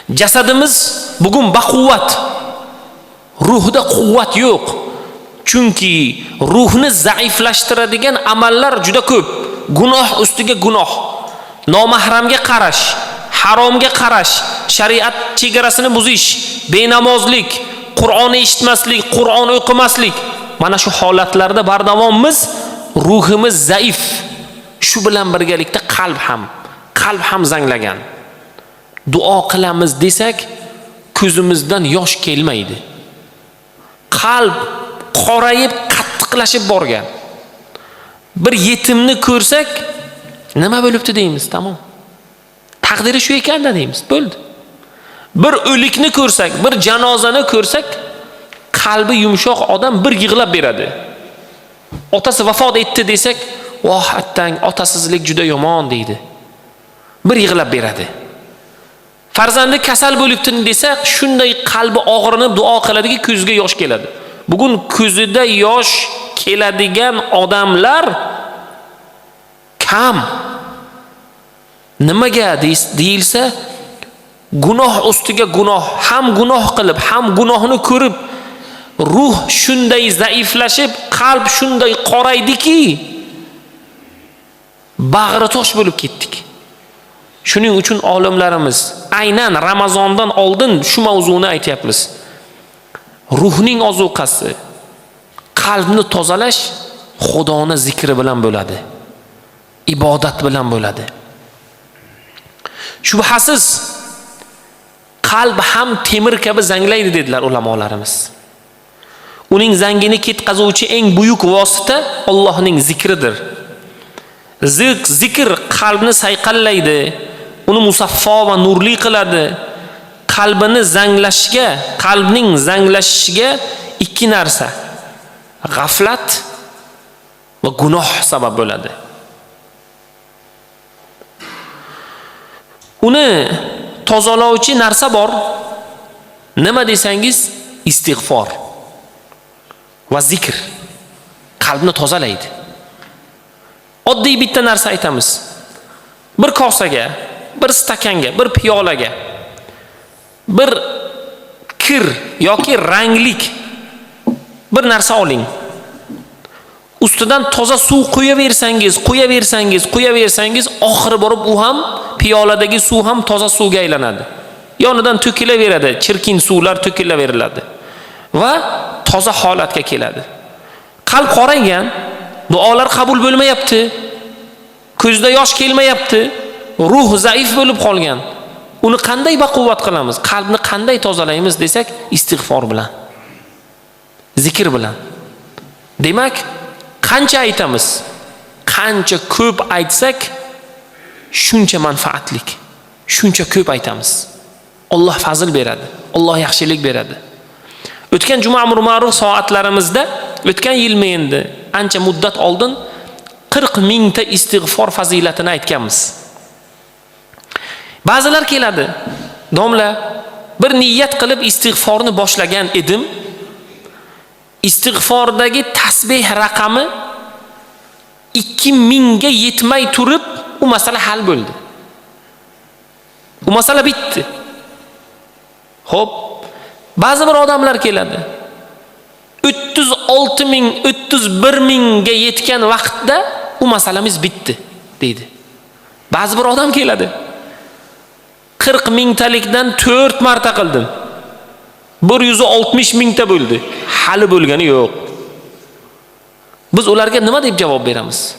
Jasadimiz bugun baquvvat. Ruhda quvvat yo'q. Chunki ruhni zaiflashtiradigan amallar juda ko'p. Gunoh ustiga gunoh. Nomahramga qarash, haromga qarash, shariat chegarasini buzish, benamozlik, Qur'onni eshitmaslik, Qur'on o'qimaslik. Mana shu holatlarda bardavommiz, ruhimiz zaif. Shu bilan birgalikda qalb ham zanglagan. Duo qilamiz desak, ko'zimizdan yosh kelmaydi. Qalb qorayib, qattiqlashib borgan. Bir yetimni ko'rsak, nima bo'libdi deymiz, tamom. Taqdiri shu ekanda deymiz, bo'ldi. Bir o'likni ko'rsak, bir janozani ko'rsak, qalbi yumshoq odam bir yig'lab beradi. Otasi vafot etdi desak, "Voh, attang, otasizlik juda yomon" deydi. Bir yig'lab beradi. Farzandi kasal bo'libdi desak, shunday qalbi og'rinib duo qiladiki, ko'ziga yosh keladi. Bugun ko'zida yosh keladigan odamlar kam. Nimaga deyilsa, gunoh ustiga gunoh, ham gunoh qilib, ham gunohni ko'rib, ruh shunday zaiflashib, qalb shunday qoraydiki, bag'ri tosh bo'lib ketdik. Shuning uchun olimlarimiz aynan Ramazondan oldin shu mavzuni aytyapmiz. Ruhning ozuqasi, qalbni tozalash Xudoni zikri bilan bo'ladi. Ibodat bilan bo'ladi. Shubhasiz qalb ham temir kabi zanglaydi dedilar ulamolarimiz. Uning zangini ketkazuvchi eng buyuk vosita Allohning zikridir. Zikr qalbni sayqallaydi, uni musaffo va nurli qiladi. Qalbning zanglashishiga ikki narsa, g'aflat va gunoh sabab bo'ladi. Uni tozalovchi narsa bor. Nima desangiz, istig'for va zikr qalbni tozalaydi. Oddiy bitta narsa aytamiz. Bir kosaga, bir stakanga, bir piyolaga bir kir yoki ranglik bir narsa oling. Ustidan toza suv qo'yaversangiz, oxiri borib u ham piyoladagi suv ham toza suvga aylanadi. Yonidan to'kilaveradi, chirkin suvlar to'kilaveriladi va toza holatga keladi. Qalb qoraygan, duolar qabul bo'lmayapti, ko'zda yosh kelmayapti, ruh zaif bo'lib qolgan. Uni qanday baquvvat qilamiz? Qalbni qanday tozalaymiz desak, istig'for bilan, zikr bilan. Demak, qancha aytamiz, qancha ko'p aytsak, shuncha manfaatlik, shuncha ko'p aytamiz. Alloh fazl beradi, Alloh yaxshilik beradi. O'tgan juma amr ma'ruf soatlarimizda, o'tgan yilmi endi, ancha muddat oldin 40 mingta istig'for fazilatini aytganmiz. Ba'zilar keladi, domla, bir niyat qilib istig'forni boshlagan edim. Istig'fordagi tasbih raqami 2000 ga yetmay turib, u masala hal bo'ldi. U masala bitdi. Xo'p, ba'zi bir odamlar keladi. 36 ming, 31 mingga yetgan vaqtda u masalamiz bitdi deydi. Ba'zi bir odam keladi. 40 mingtalikdan 4 marta qildim. 160 mingta bo'ldi. Hali bo'lgani yo'q. Biz ularga nima deb javob beramiz?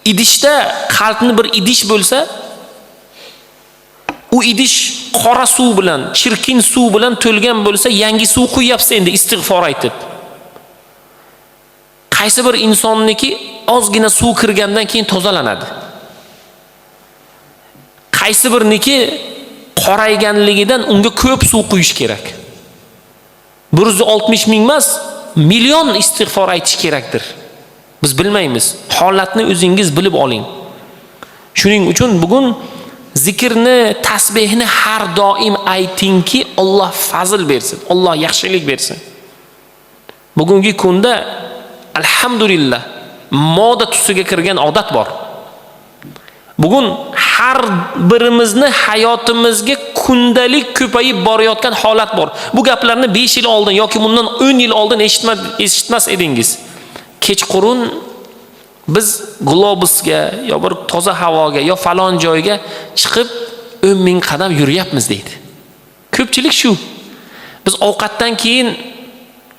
Idishda qalbni bir idish bo'lsa, u idish qora suv bilan, chirkin suv bilan to'lgan bo'lsa, yangi suv quyapsiz endi istig'for aytib. Qaysi bir insonniki ozgina suv kirgandan keyin tozalanadi. Qaysi birniki qorayganligidan unga ko'p suv quyish kerak. 160 ming emas, million istig'for aytish kerakdir. Biz bilmaymiz. Holatni o'zingiz bilib oling. Shuning uchun bugun zikrni, tasbihni har doim aytingki, Alloh fazl bersin, Alloh yaxshilik bersin. Bugungi kunda alhamdulillah moda tusiga kirgan odat bor. Bugun har birimizni hayotimizga kundalik ko'payib borayotgan holat bor. Bu gaplarni 5 yil oldin yoki bundan 10 yil oldin eshitmas edingiz. Kechqurun biz globusga yo bir toza havoga yo falon joyga chiqib 10 ming qadam yurayapmiz deydi. Ko'pchilik shu. Biz ovqatdan keyin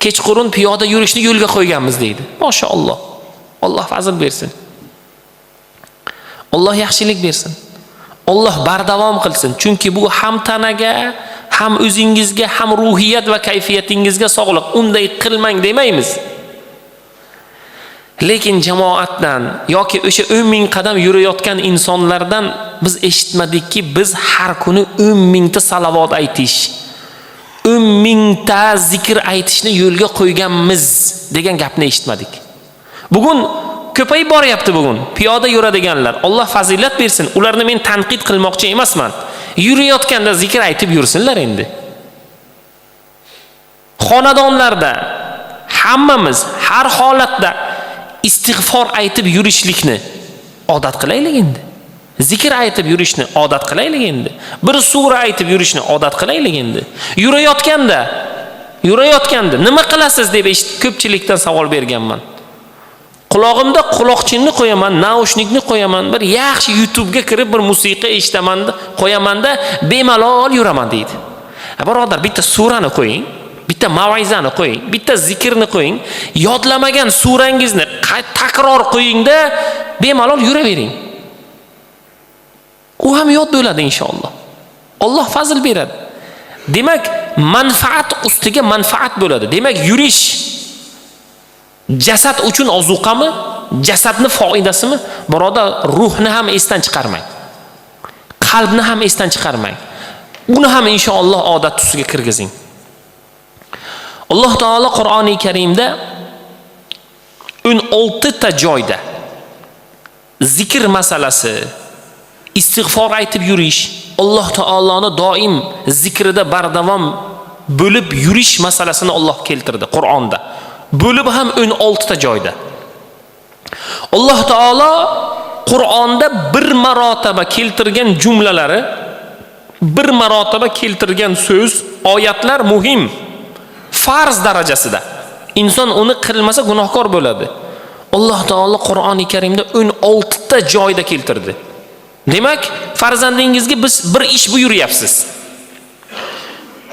kechqurun piyoda yurishni yo'lga qo'yganmiz deydi. Mashalloh. Alloh fazl bersin. Alloh yaxshilik bersin. Alloh bardavom qilsin. Chunki bu ham tanaga, ham o'zingizga, ham ruhiyat va kayfiyatingizga sog'liq. Unday qilmang demaymiz. Lekin jamoatdan yoki o'sha 10 ming qadam yurayotgan insonlardan biz eshitmadikki, biz har kuni 10 mingta salavot aytish, 10 mingta zikr aytishni yo'lga qo'yganmiz degan gapni eshitmadik. Bugun ko'payib boryapti bugun. Piyoda yuradiganlar, Alloh fazilat bersin. Ularni men tanqid qilmoqchi emasman. Yurayotganda zikr aytib yursinlar endi. Xonadonlarda hammamiz har holatda istig'for aytib yurishlikni odat qilaylik endi. Zikr aytib yurishni odat qilaylik endi. Bir sura aytib yurishni odat qilaylik endi. Yurayotganda nima qilasiz deb ko'pchilikdan savol berganman. Qulog'imda quloqchinni qo'yaman, naushnikni qo'yaman, bir yaxshi YouTube ga kirib bir musiqa eshitaman, qo'yaman-da bemalol yuraman deydi. Birodar, bitta surani qo'ying, bitta mav'izani qo'ying, bitta zikrni qo'ying, yodlamagan surangizni takror qo'ying-da bemalol yuravering. U ham yod bo'ladi inshaalloh. Alloh fazl beradi. Demak, manfaat ustiga manfaat bo'ladi. Demak, yurish jasad uchun ozuqami? Jasadni foydasimi? Birodar, ruhni ham esdan chiqarmang. Qalbni ham esdan chiqarmang. Uni ham inshaalloh odat tusiga kirgizing. Alloh taolo Qur'oni Karimda 16 ta joyda zikr masalasi, istig'for aytib yurish, Alloh taoloni doim zikrida bardavom bo'lib yurish masalasini Alloh keltirdi Qur'onda. Bo'lib ham 16 ta joyda. Alloh taolo Qur'onda bir marotaba keltirgan jumlalari, bir marotaba keltirgan so'z, oyatlar muhim. Farz darajasida. Inson uni qilmasa gunohkor bo'ladi. Alloh taolo Qur'oni Karimda 16 ta joyda keltirdi. Demak, farzandingizga biz bir ish buyuryapsiz.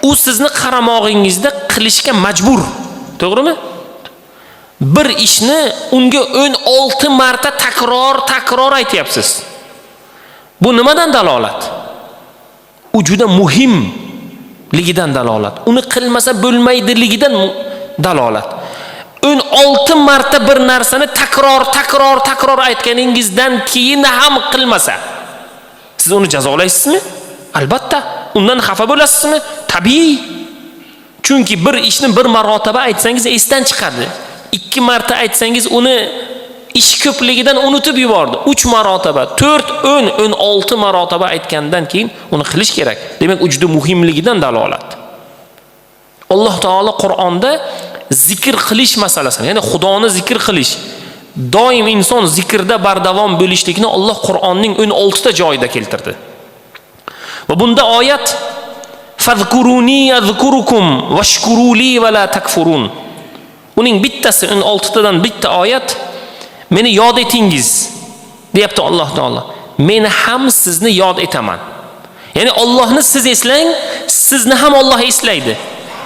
U sizni qaramog'ingizda qilishga majbur. To'g'rimi? Bir ishni unga 16 marta takror aytyapsiz. Bu nimadan dalolat? U juda muhimligidan dalolat. Uni qilmasa bo'lmaydiligidan dalolat. 16 marta bir narsani takror aytganingizdan keyin ham qilmasa, siz uni jazolaysizmi? Albatta. Undan xafa bo'lasizmi? Tabiiy. Chunki bir ishni bir marotaba aytsangiz esdan chiqadi. 2 marta aytsangiz uni ish ko'pligidan unutib yubordi. 3 marotaba, 4, 10, 16 marotaba aytgandan keyin uni qilish kerak. Demak, u juda muhimligidan dalolat. Alloh taolo Qur'onda zikr qilish masalasini, ya'ni Xudoni zikr qilish, doim inson zikrda bardavom bo'lishlikni Alloh Qur'onning 16 ta joyida keltirdi. Va bunda oyat fazkuruni azkurukum washkuruli va la takfurun. Uning bittasi 16 tadan bitta oyat, meni yod etingiz deyapti Alloh taolo. Men ham sizni yod etaman. Ya'ni Allohni siz eslang, sizni ham Alloh eslaydi.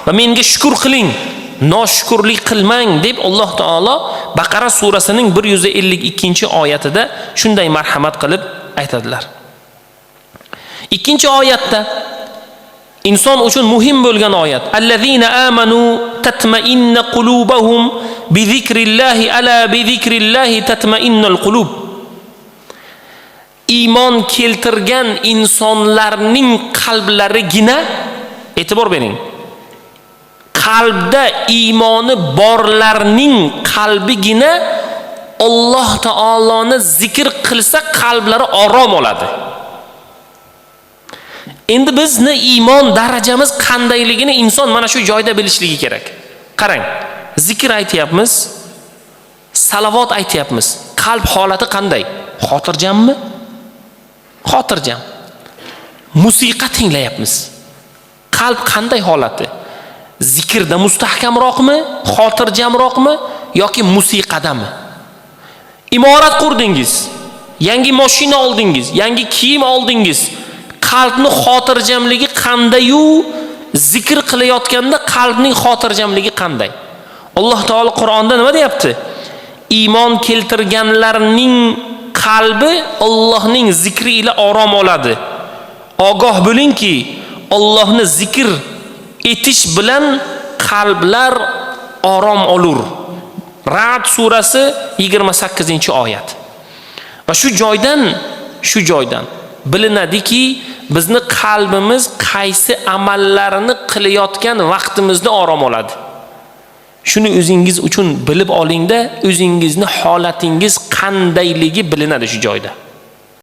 Va menga shukr qiling, noshukrlik qilmang deb Alloh taolo Baqara surasining 152-oyatida shunday marhamat qilib aytadilar. Ikkinchi oyatda inson uchun muhim bo'lgan oyat. Allazina amanu tatma'inna qulubuhum bi zikrillahi ala bi zikrillahi tatma'innul qulub. Iymon keltirgan insonlarning qalblarigina, e'tibor bering, qalbda iymoni borlarning qalbigina Alloh taoloni zikr qilsa qalblari orom oladi. Endi bizni iymon darajamiz qandayligini inson mana shu joyda bilishligi kerak. Qarang, zikr aytyapmiz, salavot aytyapmiz. Qalb holati qanday? Xotirjammi? xotirjam. Musiqa tinglayapmiz. Qalb qanday holati? Zikrda mustahkamroqmi, xotirjamroqmi yoki musiqadami? Imorat qurdingiz, yangi mashina oldingiz, yangi kiyim oldingiz. Qalbning xotirjamligi qanday-yu, zikr qilayotganda qalbning xotirjamligi qanday? Alloh taolo Qur'onda nima deyapti? Iymon keltirganlarning qalbi Allohning zikri ila orom oladi. Ogoh bo'lingki, Allohni zikr etish bilan qalblar orom olur. Ra'd surasi 28-oyat. Va shu joydan bilinadiki, bizni qalbimiz qaysi amallarni qilayotgan vaqtimizda orom oladi. Shuni o'zingiz uchun bilib olingda, o'zingizni holatingiz qandayligi bilinadi shu joyda.